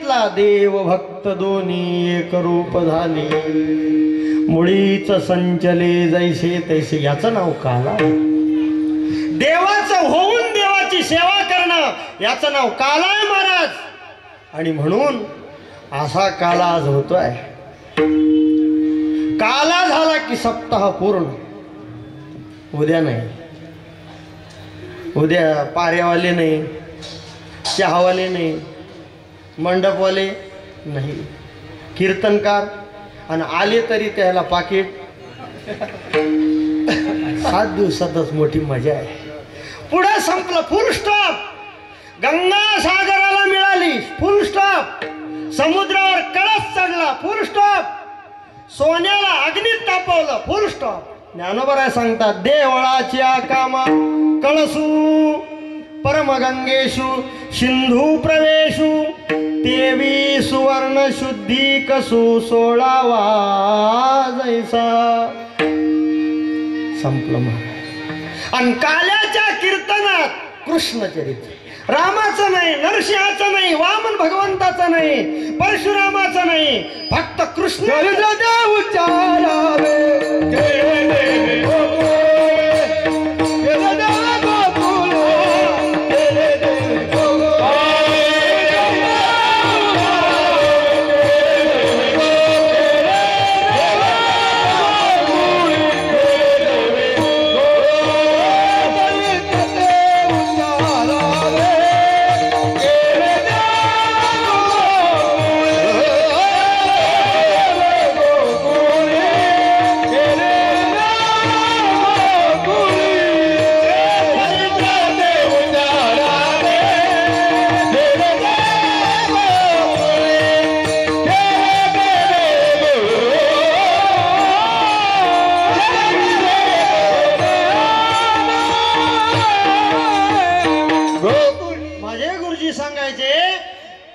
सांगितला, देव भक्त दोन्ही एक रूप झाले, मुळीच संचले जैसे तैसे. याचं नाव काला. देवाचं होऊन देवाची सेवा करणं याचं नाव काला आहे महाराज. आणि म्हणून असा काला आज होतोय. काला झाला की सप्ताह पूर्ण. उद्या नाही, उद्या पाऱ्यावाले नाही, चहावाले नाही, मंडपवाले नाही, कीर्तनकार, आणि आले तरी त्याला पाकिट. 7 दिवसातच मोठी मजा आहे. पुढे संपलं, फुल स्टॉप. गंगा सागराला मिळाली, फुल स्टॉप. समुद्रावर कळस चढला, फुल स्टॉप. सोन्याला अग्नीत तापवलं, फुल स्टॉप. ज्ञानोबराय सांगतात, देवळाच्या कामा कळसू परमगंगेशु सिंधू प्रवेशु, तेवी सुवर्ण शुद्धी कसू 16वा जैसा. संपलं महाराज. आणि काल्याच्या कीर्तनात कृष्णचरित्र, रामाचं नाही, नरसिंहाचं नाही, वामन भगवंताचं नाही, परशुरामाचं नाही, फक्त कृष्ण.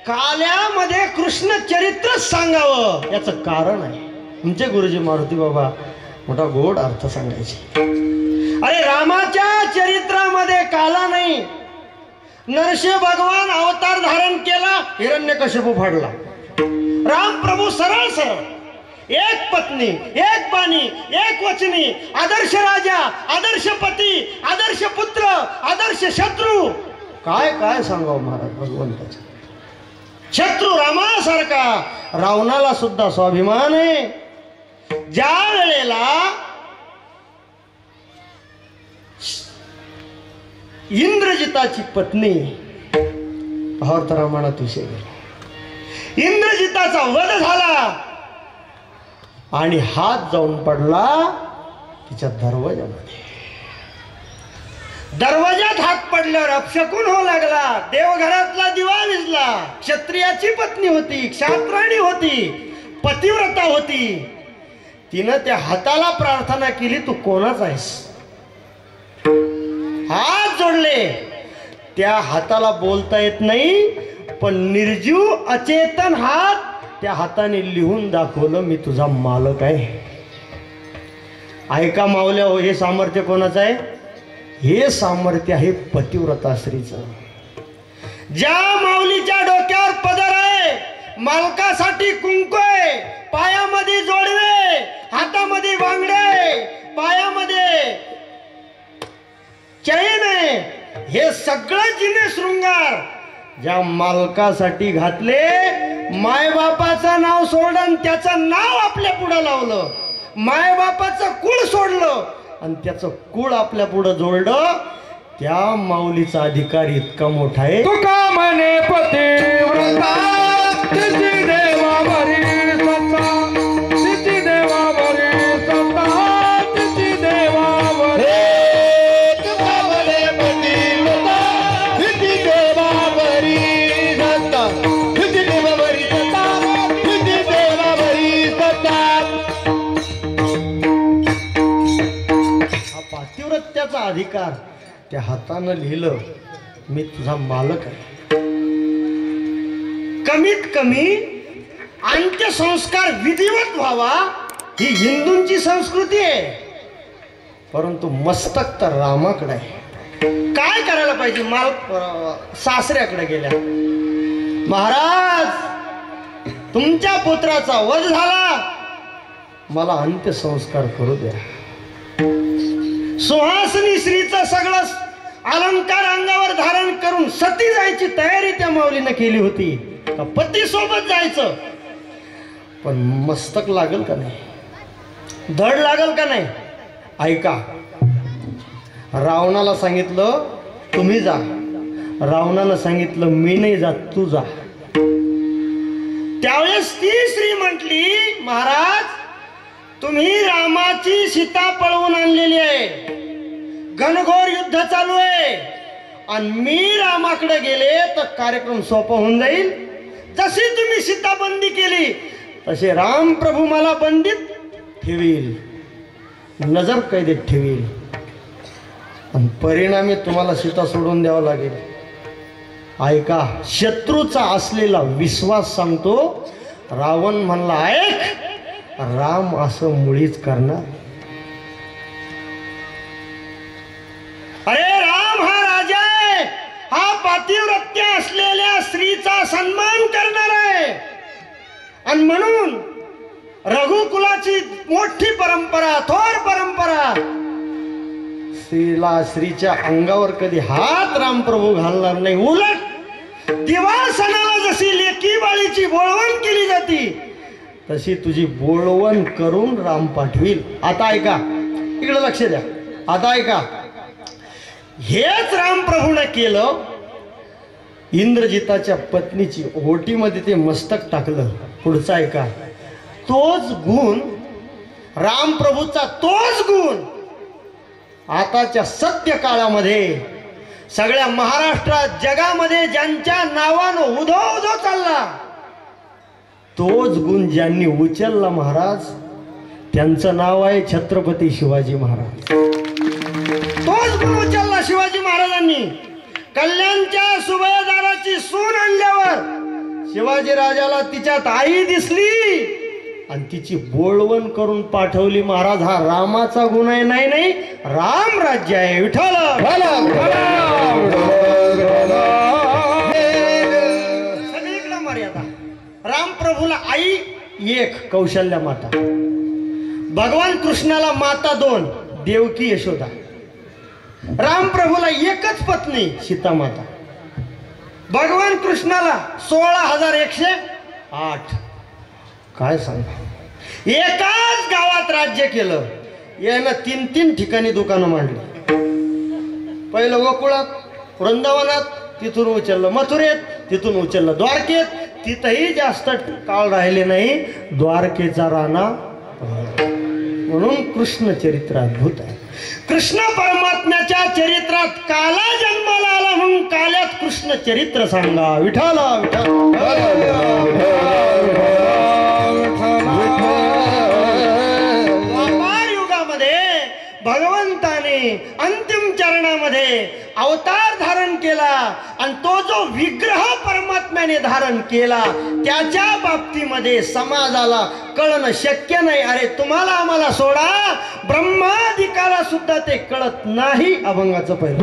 काल्यामध्ये कृष्ण चरित्र सांगावं याचं कारण आहे. आमचे गुरुजी मारुती बाबा मोठा गोड अर्थ सांगायचे. अरे रामाच्या चरित्रामध्ये काला नाही. नरसिंह भगवान अवतार धारण केला, हिरण्यकशिपू फाडला. राम प्रभू सरळ सरळ, एक पत्नी, एक बाणी, एक वचनी, आदर्श राजा, आदर्श पती, आदर्श पुत्र, आदर्श शत्रू. काय काय सांगावं महाराज भगवंताचं. शत्रू रामासारखा, रावणाला सुद्धा स्वाभिमान आहे. ज्या वेळेला इंद्रजिताची पत्नी भावार्थ रामायणात विषय गेला, इंद्रजिताचा वध झाला आणि हात जाऊन पडला तिच्या दरवाजामध्ये. दरवाजात हात पडल्यावर अपशकुन होऊ लागला. देवघरातला दिवा विझला. क्षत्रियाची पत्नी होती, क्षात्राणी होती, पतिव्रता होती. तिनं त्या हाताला प्रार्थना केली, तू कोणाचा आहेस? हात जोडले. त्या हाताला बोलता येत नाही, पण निर्जीव अचेतन हात त्या हाताने लिहून दाखवलं, मी तुझा मालक आहे. ऐका मावल्या हो, हे सामर्थ्य कोणाचं आहे? हे सामर्थ्य आहे पतिव्रता स्त्रीचं. ज्या माऊलीच्या डोक्यावर पदर आहे, मालकासाठी कुंकू आहे, पायामध्ये जोडवे, हातामध्ये बांगडे, पायामध्ये चैन आहे, हे सगळं जिने शृंगार ज्या मालकासाठी घातले, मायबापाचं नाव सोडून त्याचं नाव आपल्या पुढे लावलं, मायबापाचं कुळ सोडलं आणि त्याचं कुळ आपल्या पुढे जोडलं, त्या माऊलीचा अधिकार इतका मोठा आहे. तुका म्हणे पतिव्रता तिची देवावरी सत्ता, तिची देवावरी सत्ता, तिची देवावरी. तुका म्हणे पतिव्रता तिची देवावरी सत्ता, तिची देवावरी सत्ता, तिची देवावरी सत्ता. हा पातिव्रत्याचा अधिकार त्या हातानं लिहिलं, मी तुझा मालक आहे. कमीत कमी अंत्यसंस्कार विधिवत व्हावा ही हिंदूंची संस्कृती आहे, परंतु मस्तक तर रामाकडे आहे. काय करायला पाहिजे? सासऱ्याकडे गेल्या, महाराज तुमच्या पुत्राचा वध झाला, मला अंत्यसंस्कार करू द्या. सुहासनी स्त्रीचं सगळं अलंकार अंगावर धारण करून सती जायची तयारी त्या माऊलीनं केली होती. का पती सोबत जायचं, पण मस्तक लागल का नाही, धड लागल का नाही. ऐका, रावणाला सांगितलं तुम्ही जा, रावणानं सांगितलं मी नाही जात, तू जा. त्यावेळेस ती स्त्री म्हटली, महाराज तुम्ही रामाची सीता पळवून आणलेली आहे, घनघोर युद्ध चालू आहे, आणि मी रामाकडे गेले तर कार्यक्रम सोपा होऊन जाईल. जशी तुम्ही सीता बंदी केली तसे राम प्रभू मला बंदीत ठेवील, नजर कैदेत ठेवील, आणि परिणामी तुम्हाला सीता सोडून द्यावं लागेल. ऐका, शत्रूचा असलेला विश्वास सांगतो. रावण म्हणला ऐक, राम असं मुळीच करणार. अरे राम हा राजा आहे, हा पातिव्रत्य असलेल्या स्त्रीचा सन्मान करणार आहे, आणि म्हणून रघुकुलाची मोठी परंपरा, थोर परंपरा, स्त्रीला स्त्रीच्या अंगावर कधी हात रामप्रभू घालणार नाही. उलट दिवा सणाला जशी लेकी बाळीची बोळवण केली जाते तशी तुझी बोळवण करून राम पाठवील. आता ऐका, इकडे लक्ष द्या. आता ऐका, हेच रामप्रभूने केलं. इंद्रजिताच्या पत्नीची ओटीमध्ये ते मस्तक टाकलं. पुढचा ऐका, तोच गुण रामप्रभूचा, तोच गुण आताच्या सत्य काळामध्ये सगळ्या महाराष्ट्रात, जगामध्ये ज्यांच्या नावानं उधो उधो चालला, तोच गुण ज्यांनी उचलला महाराज, त्यांचं नाव आहे छत्रपती शिवाजी महाराज. तोच गुण उचलला शिवाजी महाराजांनी. कल्याणच्या सुभेदाराची सून आणल्यावर शिवाजी राजाला तिच्यात आई दिसली आणि तिची बोळवण करून पाठवली. महाराज, हा रामाचा गुण आहे. नाही नाही, राम राज्य आहे. विठ्ठल सगळीकडे मर्यादा. राम प्रभूला आई एक, कौशल्या माता. भगवान कृष्णाला माता दोन, देवकी यशोदा. राम प्रभूला एकच पत्नी, सीता माता. भगवान कृष्णाला 16,108. काय सांगा, एकाच गावात राज्य केलं. यानं 3-3 ठिकाणी दुकानं मांडली. पहिलं गोकुळात, वृंदावनात, तिथून उचललं मथुरेत, तिथून उचललं द्वारकेत. तिथंही जास्त काळ राहिले नाही, द्वारकेचा राणा. म्हणून कृष्ण चरित्र अद्भुत आहे. कृष्ण परमात्म्याच्या चरित्रात काला जन्माला आला म्हणून काल्यात कृष्ण चरित्र सांगा. विठ्ठल द्वापार युगामध्ये भगवंताने अंतिम चरणामध्ये अवतार धारण केला, आणि तो जो विग्रह परमात्म्याने धारण केला त्याच्या बाबतीमध्ये समाजाला कळणं शक्य नाही. अरे तुम्हाला आम्हाला सोडा, ब्रह्मादिकाला सुद्धा ते कळत नाही. अभंगाचं पहिलं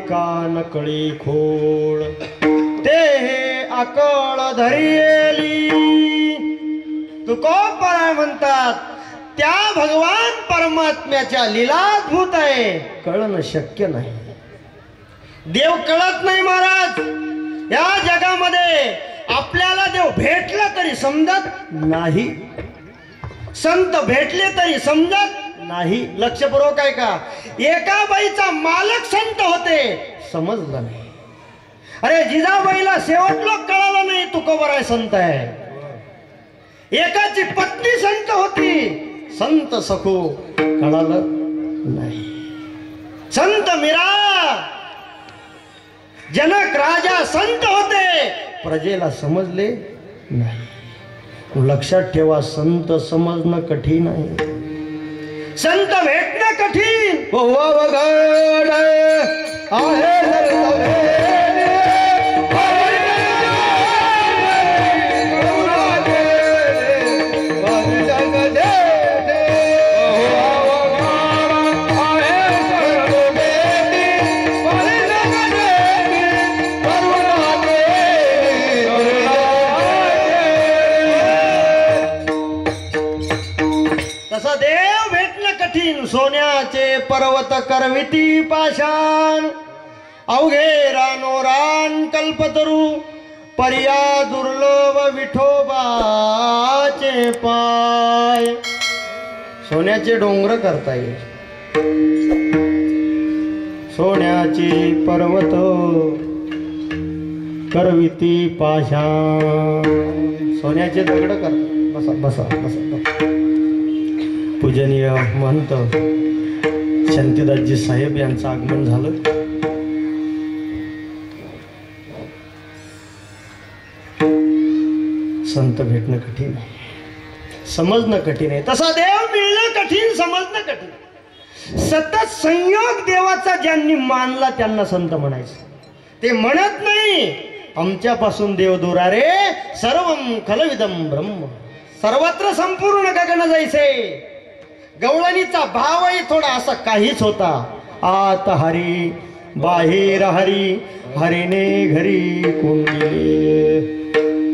का नकळी खोड ते हे आकळ धरियेली. तुकोबराय म्हणतात त्या भगवान परमात्म्याच्या लीलाद्भूत आहे, कळणं शक्य नाही. देव कळत नाही महाराज. या जगामध्ये आपल्याला देव भेटला तरी समजत नाही, संत भेटले तरी समजत नाही. लक्षपूर्वक आहे का? एका बाईचा मालक संत होते, समजलं नाही. अरे जिजाबाईला शेवट लोक कळालं नाही तुकोबराय संत आहे. एकाची पत्नी संत होती, संत सखो कळालं नाही. संत मीरा, जनक राजा संत होते, प्रजेला समजले नाही. लक्षात ठेवा, संत समजणं कठीण आहे, संत भेटणं कठीण. तसा देव भेटणं कठीण. सोन्याचे पर्वत करविती पाषाण, अवघे रानो रान कल्पतरू, पर्या दुर्लभ विठोबाचे पाय. सोन्याचे डोंगर करता येईल, सोन्याची पर्वत करविती पाषाण, सोन्याचे दगड कर. बसा बसा बसा. पूजनीय महंत शांतीदासजी साहेब यांचं आगमन झालं. संत भेटणं कठीण आहे, समजणं कठीण आहे. तसा देव मिळणं कठीण, समजणं कठीण. सतत संयोग देवाचा ज्यांनी मानला त्यांना संत म्हणायचं. ते म्हणत नाही आमच्यापासून देव दूरा रे, सर्वं खलविदं ब्रह्म, सर्वत्र संपूर्ण गगन जैसे. गवळणीचा भावही थोडा असा काहीच होता. आत हरी बाहेर हरी, हरीने घरी कुंडले,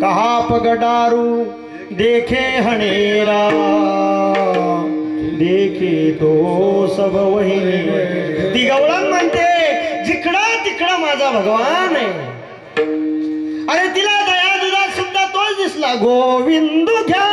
कहा पगडारू देखे हणेरा, देखे तो सब वही. ती गवळण म्हणते जिकडं तिकडं माझा भगवान आहे. अरे तिला दया दुधात सुद्धा तोच दिसला. गोविंद घ्या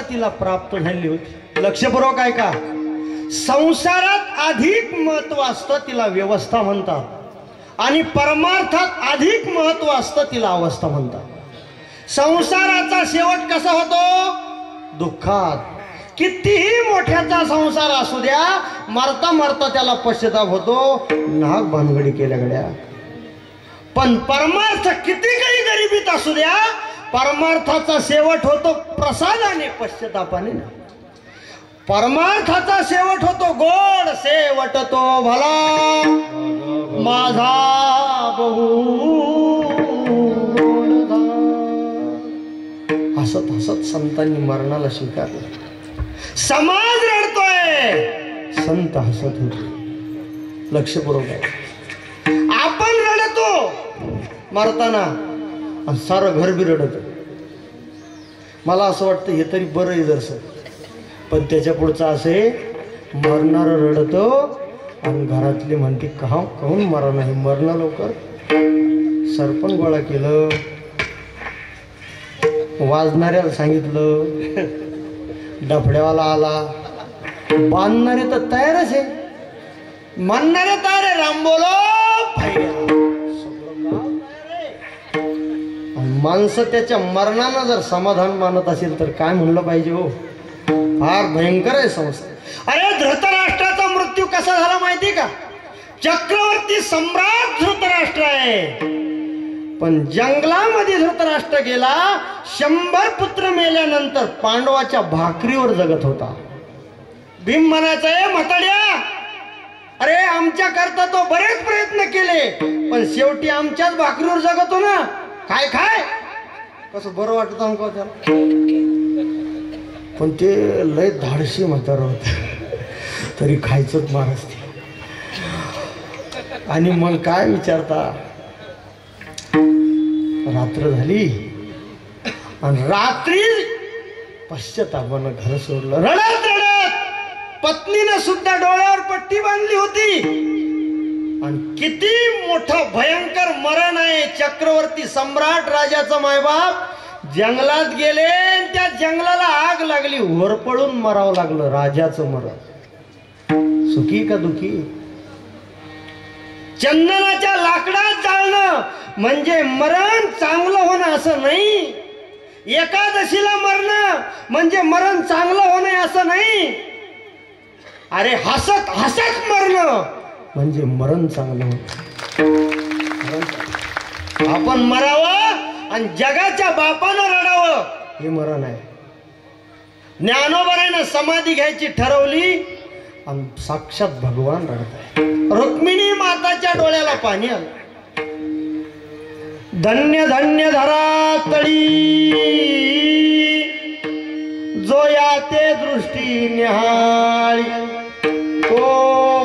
तिला प्राप्त झाली होती. लक्षपूर्वक आहे का? संसारात अधिक महत्व असतं तिला व्यवस्था म्हणतात, आणि परमार्थात अधिक महत्व असतं तिला अवस्था म्हणतात. संसाराचा शेवट कसा होतो? दुःखात. कितीही मोठ्याचा संसार असू द्या, मरता मरता त्याला पश्चाताप होतो, नाग भानगडी केल्या गड्या. पण परमार्थ किती काही गरिबीत असू द्या, परमार्थाचा शेवट होतो प्रसादाने, पश्चातापाने. परमार्थाचा शेवट होतो गोड, शेवट तो भला माझा बहु. हसत हसत संतांनी मरणाला स्वीकारलं. समाज रडतोय, संत हसत होते. लक्षपूर्वक आहे. आपण रडतो मरताना, सारं घर बी रडत. मला असं वाटतं हे तरी बरं आहे जरसं. पण त्याच्या पुढचं असे मरणार रडतो आणि घरातली म्हणते कहून मरा नाही मरणं लवकर. सरपण गोळा केलं, वाजणाऱ्याला सांगितलं, डफड्यावाला आला, बांधणारे तर तयारच आहे, म्हणणारे तयार आहे, राम बोलो माणसं त्याच्या मरणानं जर समाधान मानत असेल तर काय म्हणलं पाहिजे हो. फार भयंकर आहे संस्था. अरे धृतराष्ट्राचा मृत्यू कसा झाला माहिती का? चक्रवर्ती सम्राट धृतराष्ट्र आहे, पण जंगलामध्ये धृतराष्ट्र गेला. 100 पुत्र मेल्यानंतर पांडवाच्या भाकरीवर जगत होता. भीम म्हणायचं आहे म्हाताड्या, अरे आमच्या करता तो बरेच प्रयत्न केले पण शेवटी आमच्याच भाकरीवर जगतो ना. काय खाय कसं बरं वाटत आमका त्याला. पण ते लय धाडशी म्हातारं होत तरी खायचंच मारच ते. आणि मग काय विचारता, रात्र झाली आणि रात्री पश्चातापानं घर सोडलं. रडत रडत पत्नीने सुद्धा डोळ्यावर पट्टी बांधली होती. आणि किती मोठं भयंकर मरण आहे. चक्रवर्ती सम्राट राजाचा मायबाप जंगलात गेले, त्या जंगलाला आग लागली, होरपळून मरावं लागलं. राजाचं मरण सुखी का दुखी? चंदनाच्या लाकडात जाळणं म्हणजे मरण चांगलं होणं असं नाही. एकादशीला मरणं म्हणजे मरण चांगलं होणं असं नाही. अरे हसत हसत मरणं म्हणजे मरण चांगलं होतं. आपण मरावं आणि जगाच्या बापानं रडावं हे मरण आहे. ज्ञानोबाने समाधी घ्यायची ठरवली आणि साक्षात भगवान रडत आहे. रुक्मिणी माताच्या डोळ्याला पाणी आलं. धन्य धन्य धरा तळी जो या ते दृष्टी निहाळी, तो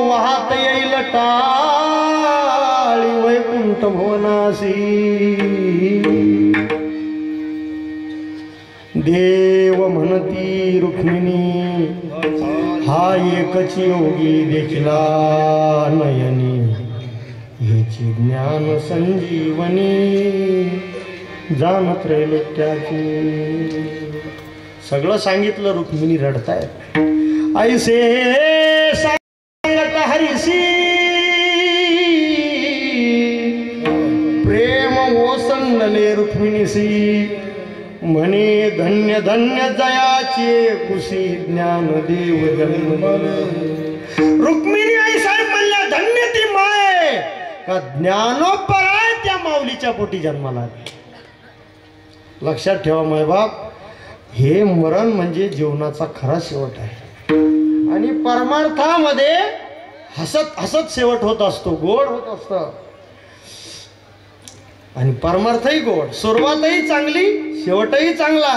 वाहत येईल टाळी वैकुंठ भुवनासी. देव म्हणती रुक्मिणी हा एकच योगी देखला नयनी, हेची ज्ञान संजीवनी जाण त्रैलोक्याची. सगळं सांगितलं, रुक्मिणी रडताय. ऐसे सांगत हरिसी प्रेम ओसंडले रुक्मिणीसी. म्हणे धन्य धन्य जयाचे कुशी ज्ञान देव जन्म. रुक्मिणी आई साहेब म्हणल्या धन्य ती माय का ज्ञानोपराय त्या माऊलीच्या पोटी जन्माला. लक्षात ठेवा मायबाप, हे मरण म्हणजे जीवनाचा खरा शेवट आहे. आणि परमार्थामध्ये हसत हसत शेवट होत असतो, गोड होत असतं. आणि परमार्थही गोड, सुरुवातही चांगली शेवटही चांगला,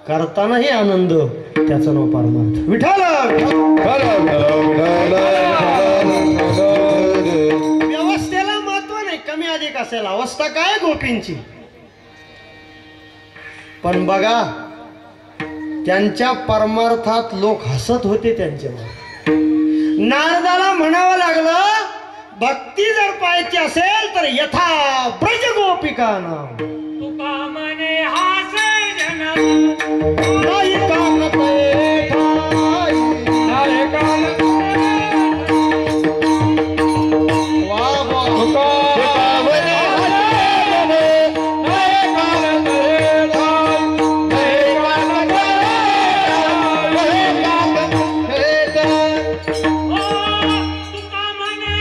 करतानाही आनंद, त्याचं नाव परमार्थ. विठ्ठल व्यवस्थेला महत्व नाही, कमी अधिक असेल, अवस्था काय गोपींची. पण बघा त्यांच्या परमार्थात लोक हसत होते त्यांच्यावर. नारदाला म्हणावं लागलं भक्ती जर पाहायची असेल तर यथा ब्रज गोपिका नाम. तुका मने हासे जन नाही कानते ठाई, नाही कान वा वा तुका म्हणे हासे जन, नाही कान ते ठाई, नाही कान ते ठाई. तुका मने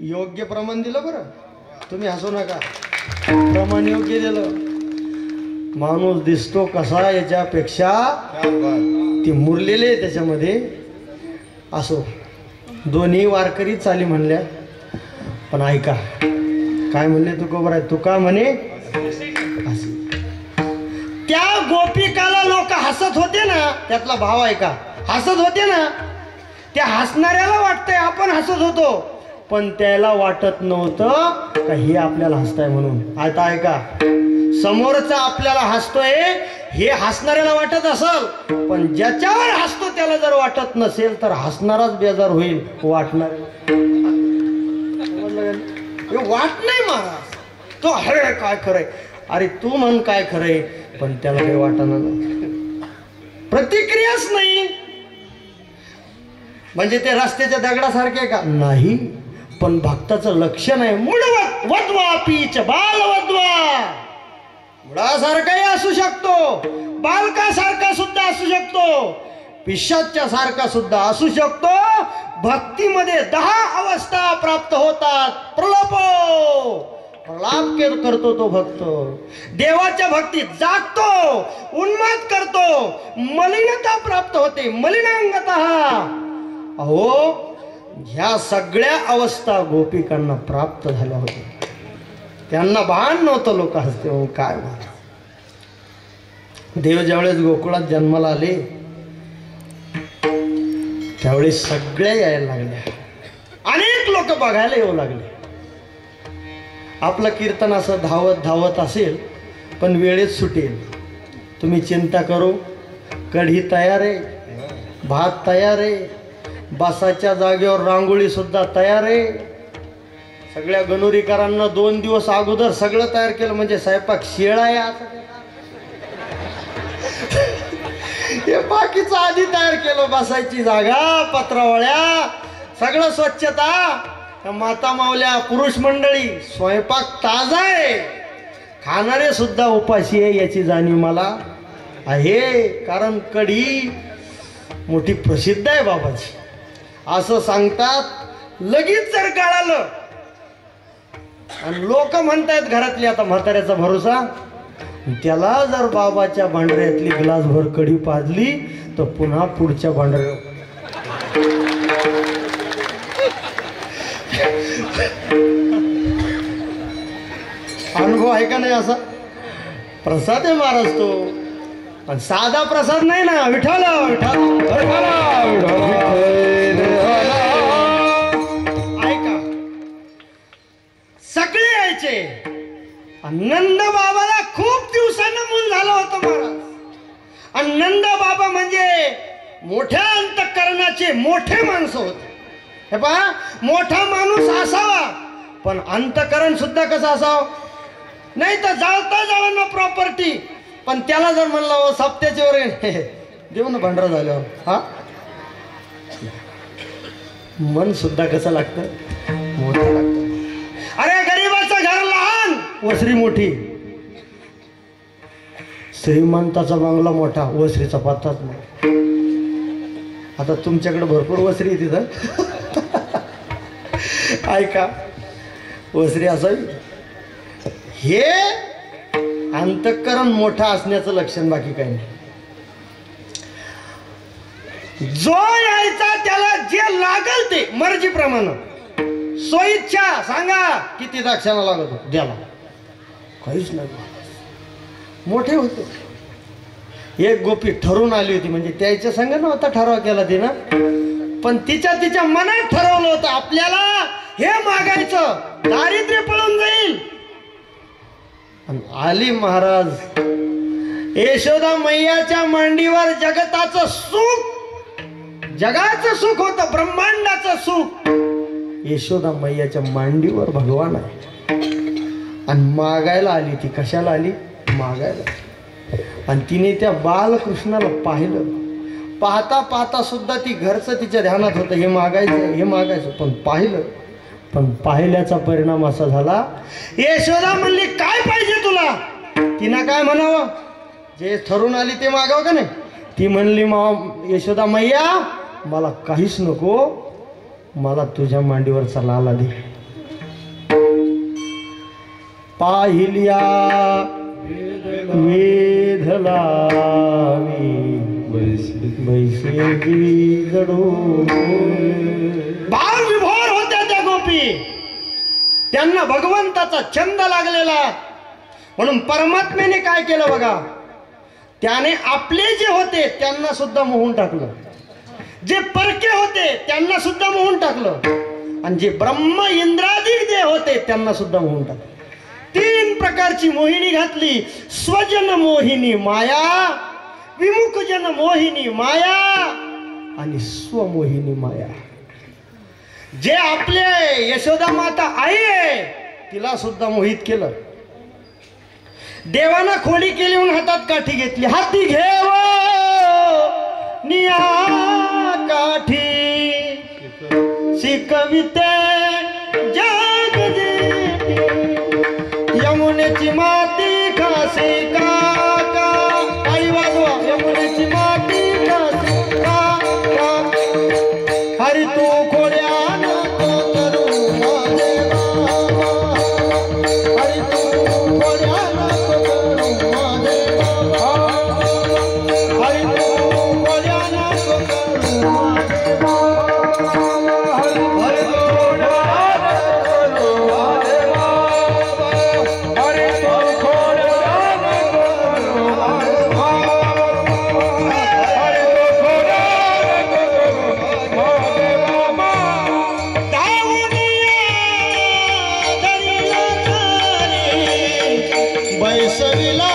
योग्य प्रमाण दिलं बरं, तुम्ही हसू नका. प्रमाण योग्य दिलं. माणूस दिसतो कसा याच्यापेक्षा ती मुरलेले आहे त्याच्यामध्ये. असो, दोन्ही वारकरी चाली म्हणल्या. पण ऐका काय म्हणले तुकोबर आहे, तुका म्हणे असे. त्या गोपिकाला लोक हसत होते ना, त्यातला भाव ऐका, हसत होते ना, त्या हसणाऱ्याला वाटतंय आपण हसत होतो, पण त्याला वाटत नव्हतं का हे आपल्याला हसताय म्हणून. आता ऐका, समोरचा आपल्याला हसतोय हे हसणाऱ्याला वाटत असेल, पण ज्याच्यावर हसतो त्याला जर वाटत नसेल तर हसणाराच बेजार होईल. वाटणार वाट नाही महाराज, तो अरे काय खरंय, अरे तू म्हण काय खरंय, पण त्याला काही वाटणार नाही, प्रतिक्रियाच नाही. म्हणजे ते रस्त्याच्या दगडासारखे का नाही, पण भक्ताचं लक्षण आहे. मुळवत वद्वा पीच बाल वद्वा, मुळासारखाही असू शकतो, बालकासारखा सुद्धा असू शकतो, पिशाच्या सारखा सुद्धा असू शकतो. भक्तीमध्ये 10 अवस्था प्राप्त होतात. प्रलाप करतो तो भक्त, देवाच्या भक्तीत जागतो, उन्माद करतो, मलिनता प्राप्त होते, मलिनांगतः. अहो, ह्या सगळ्या अवस्था गोपिकांना प्राप्त झाल्या होत्या. त्यांना भान नव्हतं लोक हसते म्हणून. काय म्हणा, देव ज्यावेळेस गोकुळात जन्माला आले त्यावेळेस सगळ्या यायला लागल्या, अनेक लोक बघायला येऊ लागले. आपलं कीर्तन असं धावत धावत असेल पण वेळेत सुटेल. तुम्ही चिंता करू, कढी तयार आहे, भात तयार आहे, बसाच्या जागेवर रांगोळी सुद्धा तयार आहे. सगळ्या गणोरीकरांना 2 दिवस अगोदर सगळं तयार केलं, म्हणजे स्वयंपाक शिळा आहे असं हे बाकीचं आधी तयार केलं. बसायची जागा, पत्रावळ्या, सगळं स्वच्छता. माता मावल्या, पुरुष मंडळी, स्वयंपाक ताजा आहे, खाणारे सुद्धा उपाशी आहे याची जाणीव मला आहे. कारण कढी मोठी प्रसिद्ध आहे बाबाची असं सांगतात. लगेच जर कळालं आणि लोक म्हणतायत घरातली आता म्हाताऱ्याचा भरोसा, त्याला जर बाबाच्या भांडऱ्यातली ग्लासभर कढी पाजली तर पुन्हा पुढच्या भांडऱ्या. अनुभव आहे का नाही असा? प्रसाद आहे महाराज तो, पण साधा प्रसाद नाही ना. विठ्ठल ऐका, सगळे यायचे. नंद बाबाला खूप दिवसानं मूल झालं होतं महाराज. आणि नंद बाबा म्हणजे मोठ्या अंतःकरणाचे मोठे माणसं होते. हे पहा, मोठा माणूस असावा पण अंतःकरण सुद्धा कसं असावं. नाही तर जाळता जाळणं प्रॉपर्टी, पण त्याला जर म्हणलं सप्त्याचे वर देऊ ना भांडरा झाल्यावर, हा मन सुद्धा कसं लागतं, मोठं लागतं. अरे गरीबाचं घर लहान, वसरी मोठी. श्रीमंताचा बंगला मोठा, वसरीचा पत्ताच मोठा. आता तुमच्याकडे भरपूर वसरी आहे तिथं. ऐका, वसरी असावी. हे अंतःकरण मोठा असण्याचं लक्षण, बाकी काही नाही. जो यायचा त्याला जे लागल ते मर्जीप्रमाणे, स्वइच्छा सांगा किती दाक्षाला लागत होत द्याला, काहीच नाही. मोठे होते. एक गोपी ठरवून आली होती, म्हणजे त्याच्या संग नव्हता ठराव केला तिनं, पण तिच्या मनात ठरवलं होतं आपल्याला हे मागायचं, दारिद्र्य पळून जाईल. आणि आली महाराज. यशोदा मैयाच्या मांडीवर जगताचं सुख, जगाचं सुख होतं, ब्रह्मांडाचं सुख यशोदा मैयाच्या मांडीवर भगवान आहे. आणि मागायला आली ती. कशाला आली? मागायला. आणि तिने त्या बालकृष्णाला पाहिलं. पाहता पाहता सुद्धा ती घरचं तिच्या ध्यानात होतं, हे मागायचं हे मागायचं. पण पाहिलं, पण पाहिल्याचा परिणाम असा झाला, यशोदा म्हणली काय पाहिजे तुला? तिनं काय म्हणावं, जे ठरून आली ते मागावं का नाही. ती म्हणली यशोदा मैया मला काहीच नको, मला तुझ्या मांडीवरचा लाला दे. पाहिल्या वेद विठ्ठलावी बैसेगी जडू. भाव विभोर होत्या त्या गोपी, त्यांना भगवंताचा छंद लागलेला. म्हणून परमात्म्याने काय केलं बघा, त्याने आपले जे होते त्यांना सुद्धा मोहून टाकलं, जे परके होते त्यांना सुद्धा मोहून टाकलं, आणि जे ब्रह्म इंद्रादिक जे होते त्यांना सुद्धा मोहून टाकलं. 3 प्रकारची मोहिनी घातली. स्वजन मोहिनी माया, विमुख जन मोहिनी माया आणि स्वमोहिनी माया. जे आपले यशोदा माता आई आहे तिला सुद्धा मोहित केलं. देवाना खोली केली म्हणून हातात काठी घेतली. हाती घेव निया काठी, शिकविते जग जेठी, यमुनेची माती खासी काका. आई वाजवा. यमुनेची माती खासी काका. हरी तू खोड्या नको करू माझे बाबा, हरी तू खोड्या नको करू माझे बाबा, हरी तू खोड्या नको करू माझे बाबा, हरी तू खोड्या नको करू माझे बाबा, हरी तू खोड्या नको करू माझे बाबा, हरी तू खोड्या नको करू माझे बाबा. दाऊनिया दरिया तारी, बैसविला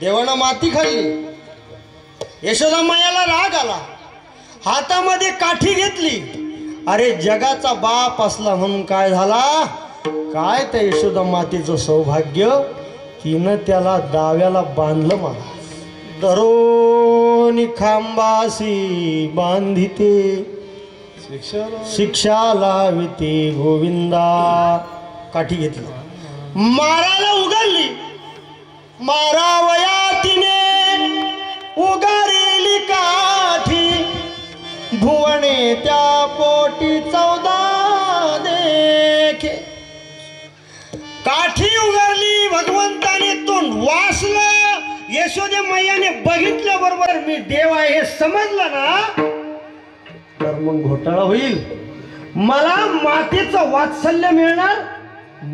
देवानं माती खाल्ली. यशोदा मायाला राग आला, हातामध्ये काठी घेतली. अरे जगाचा बाप असला म्हणून काय झाला, काय त्या यशोदा मातेचं सौभाग्य, तिनं त्याला दाव्याला बांधलं. महाराज दरोनी खांबासी बांधिते, शिक्षा लाविते गोविंदा. काठी घेतली, मारायला उगारली. मारावया तिने उगारेली काठी, भुवने त्या पोटी 14 देखे. काठी उगारली, भगवंताने तोंड वासलं. यशोदे मैयाने बघितल्याबरोबर मी देव आहे हे समजलं ना, तर मग घोटाळा होईल. मला मातेचं वात्सल्य मिळणार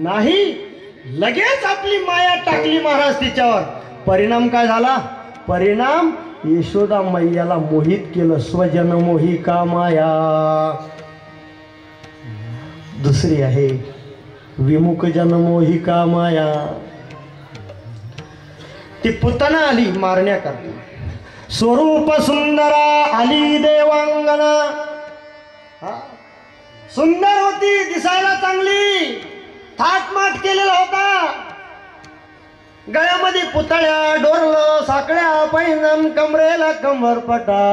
नाही. लगेच आपली माया टाकली महाराज तिच्यावर. परिणाम काय झाला, परिणाम यशोदा मैयाला मोहित केलं. स्वजन मोही का माया. दुसरी आहे विमुख जन मोही का माया. ती पुतना आली मारण्याकरता. स्वरूप सुंदरा आली देवांगना. सुंदर होती, दिसायला चांगली, थाटमाट केलेला होता. गळ्यामध्ये पुतळ्या, डोरलं, साकड्या, पैंजण, कमरेला कंबरपटा,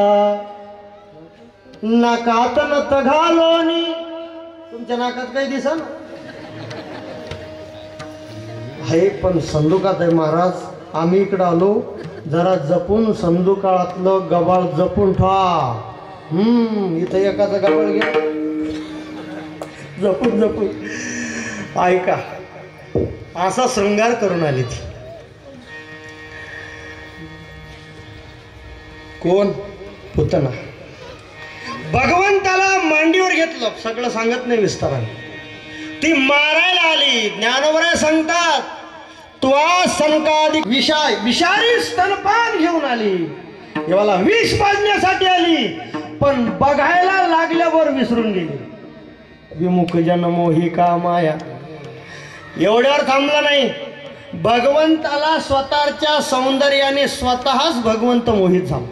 नाकात नथ घालोनी. तुमच्या नाकात काही दिसन आहे, पण संदुकात आहे महाराज. आम्ही इकडं आलो, जरा जपून संदुकाळातलं गबाळ जपून ठेवा. इथं एकाचं गबाळ घ्या, जपून जपून ऐका. असा शृंगार करून आली ती. कोण, पुतना. भगवंताला मांडीवर घेतलं, सगळं सांगत नाही विस्ताराने. ती मारायला आली. ज्ञानोबराय सांगतात, तुआ संकाधिक विषारी स्तनपान घेऊन आली. देवाला विष पाजण्यासाठी आली, पण बघायला लागल्यावर विसरून गेली. विमुख जन मोही का माया. एवढ्यावर थांबला नाही, भगवंताला स्वतःच्या सौंदर्याने स्वतःच भगवंत मोहित झाला.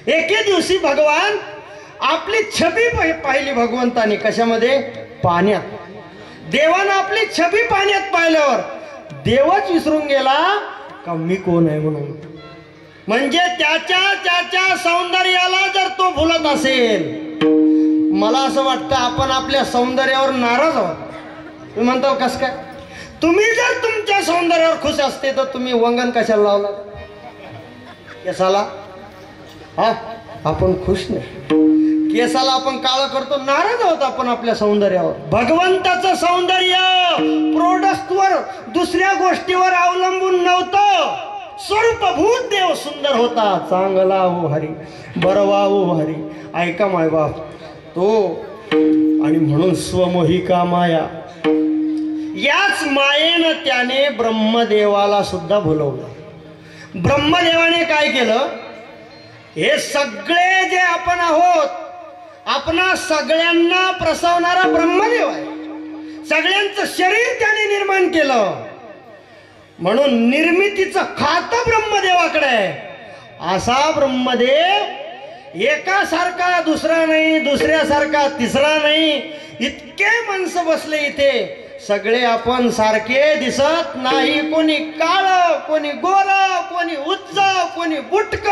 एके दिवशी भगवान आपली छबी पाहिली भगवंताने कशामध्ये? पाण्यात. देवानं आपली छबी पाण्यात पाहिल्यावर देवच विसरून गेला का मी कोण आहे म्हणून. म्हणजे त्याच्या सौंदर्याला जर तो भुलत असेल, मला असं वाटतं आपण आपल्या सौंदर्यावर नाराज आहोत. तुम्ही म्हणता कस काय? तुम्ही जर तुमच्या सौंदर्यावर खुश असते तर तुम्ही वंगण कशाला लावला केसाला? हा, आपण खुश नाही. केसाला आपण काळं करतो, नाराज आहोत आपण आपल्या सौंदर्यावर. भगवंताचं सौंदर्य प्रोडक्टवर दुसऱ्या गोष्टीवर अवलंबून नव्हतं. स्वरूपभूत देव सुंदर होता. चांगला हो हरी, बरवा हो हरी. ऐका मायबाप तो. आणि म्हणून स्वमोहिका माया, याच मायेनं त्याने ब्रह्मदेवाला सुद्धा भुलवलं. ब्रह्मदेवाने काय केलं? हे सगळे जे आपण आहोत, आपणा सगळ्यांना प्रसवणारा ब्रह्मदेव आहे. सगळ्यांचं शरीर त्याने निर्माण केलं. म्हणून निर्मितीचं खातं ब्रह्मदेवाकडे आहे. असा ब्रह्मदेव एकासारखा दुसरा नाही, दुसऱ्यासारखा तिसरा नाही. इतके माणसं बसले इथे, सगळे आपण सारखे दिसत नाही. कोणी काळ, कोणी गोर, कोणी उच्च, कोणी बुटक.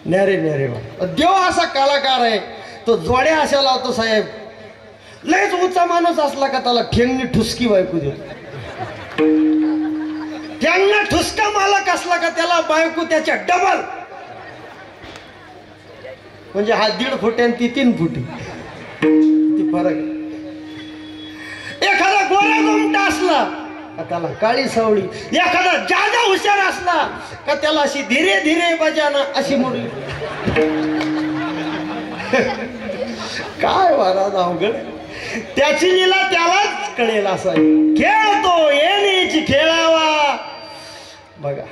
न्यारे न्यारे देव असा कलाकार आहे. तो जोड्या अशा लावतो साहेब. लयच उच्चा माणूस असला का त्याला ठेंगणी ठुसकी बायको देतो. ठेंगणा ठुसका मालक असला का त्याला बायको त्याच्या डबल. म्हणजे हा 1.5 फुट आणि ती 3 फुटी. ती फरक आहे. एखादा गोरा गोमटा असला का त्याला काळी सावळी. एखादा जादा हुशार असला का त्याला अशी धीरे धीरे बजाना अशी मुरली. काय महाराज अवघड. त्याची लीला त्यालाच कळेल. असा खेळतो येण्याची खेळावा. बघा,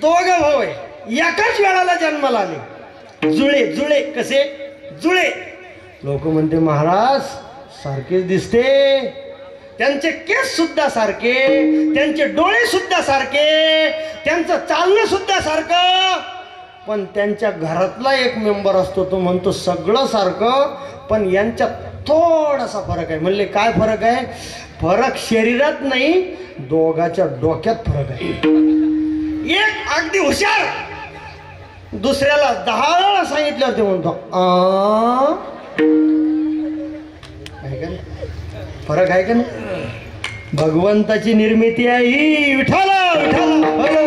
दोघं भाऊ आहे, एकाच वेळाला जन्माला आले. जुळे जुळे कसे जुळे. लोक म्हणते महाराज सारखेच दिसते. त्यांचे केस सुद्धा सारखे, त्यांचे डोळे सुद्धा सारखे, त्यांचं चालणं सुद्धा सारखं. पण त्यांच्या घरातला एक मेंबर असतो तो म्हणतो सगळं सारखं, पण यांच्यात थोडासा फरक आहे. म्हणले काय फरक आहे? फरक शरीरात नाही, दोघाच्या डोक्यात फरक आहे. एक अगदी हुशार, दुसऱ्याला 10 वेळा सांगितल्यावर ते म्हणतो फरक आहे का नाही? भगवंताची निर्मिती आहे ही. विठाला विठाला.